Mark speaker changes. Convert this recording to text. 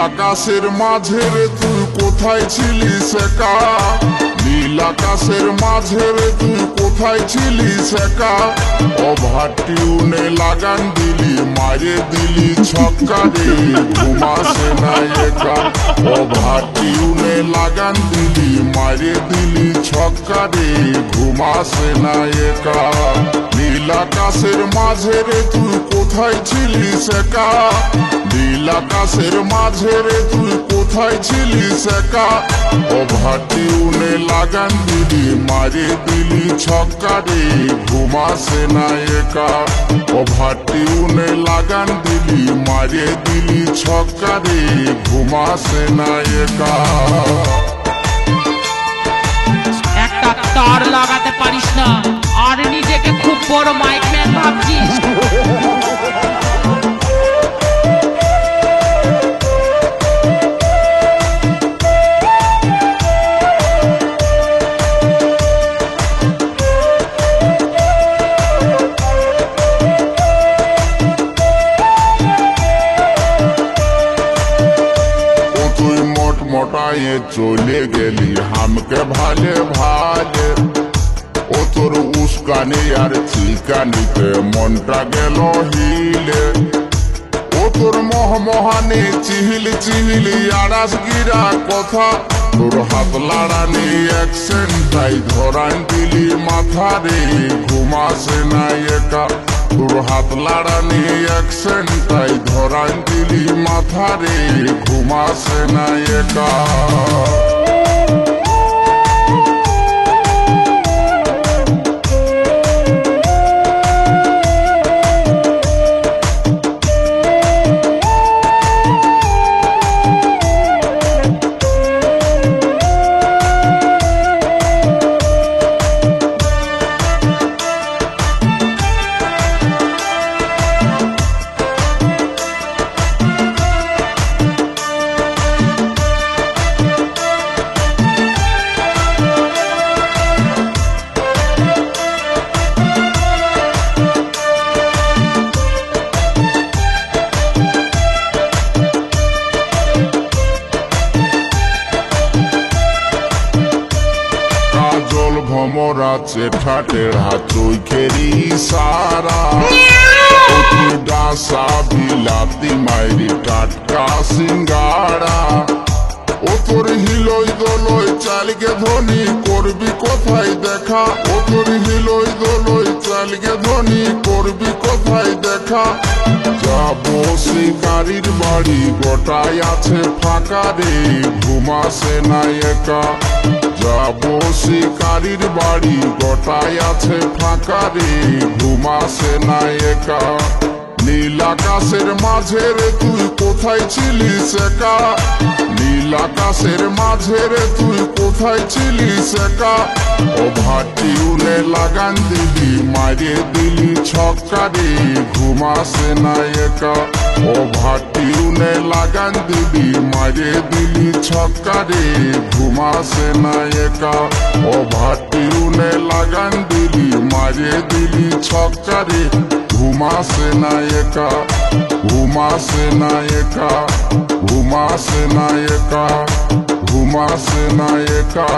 Speaker 1: আকাশের মাঝে রে তুই কোথায় ছিলিস একা, নীল আকাশের মাঝে রে তুই কোথায় ছিলিস একা। ওভার টিউনে লাগান দিলি মারে দিলি ছক্কা রে, ঘুমাসে না একা। ওভার টিউনে লাগান দিলি মারে দিলি ছক্কা রে, ঘুমাসে না একা। নীল আকাশের মাঝে রে তুই কোথায় ছিলিস একা, নীল আকাশের মাঝে রে তুই কোথায় ছিলিস একা। ওভার টিউনে লাগান দিলি মারে দিলি ছক্কা রে, ঘুমাসে না একা। ওভার টিউনে লাগান দিলি মারে দিলি ছক্কা রে, ঘুমাসে না একা।
Speaker 2: একটা তার লাগাতে পারিস না আর নিজেকে খুব বড় মাইক ম্যান ভাবছিস।
Speaker 1: মোটায়ে চলে গেলি হামকে ভালে ভালে, ও তোর উস্কানি আর চিকানিতে মনটা গেল হিলে। ও তোর মহমহানি চিহিলি চিহিলি আড়াস গিরা কথা, তোর হাত লাড়ানি অ্যাকসেন্টাই ধরান দিলি মাথা রে, ঘুমাসে না একা। তোর হাত লাড়ানি অ্যাকসেন্টাই ধরান দিলি মাথা রে, ঘুমাসে না একা। ভমরা চেঠা টেढ़ा চৈখেরি সারা, ডাসা বিলাতি মাইরি টাটকা সিঙ্গারা। ও তোর হিলই দোলই চালকে ধনী করবি কোথায় দেখা, ও তোর হিলই দোলই চালকে ধনী করবি কোথায় দেখা। যাবো শিকারির বাড়ি গোটাই আছে ফাঁকা রে, ঘুমাসে না একা। যাবো শিকারির বাড়ি গোটাই আছে ফাঁকা রে, ঘুমাসে না একা। নীল আকাশের মাঝে রে তুই কোথায় ছিলিস একা, নীল আকাশের মাঝে রে তুই কোথায় ছিলিস একা। ওভার টিউনে লাগান দিলি মারে দিলি ছক্কা রে, ঘুমাসে না একা। ওভার টিউনে লাগান দিলি মারে দিলি ছক্কা রে, ঘুমাসে না একা। ওভার টিউনে লাগান দিলি মারে দিলি ছক্কা রে, ঘুমাসে না একা, ঘুমাসে না একা, ঘুমাসে না একা, ঘুমাসে না একা।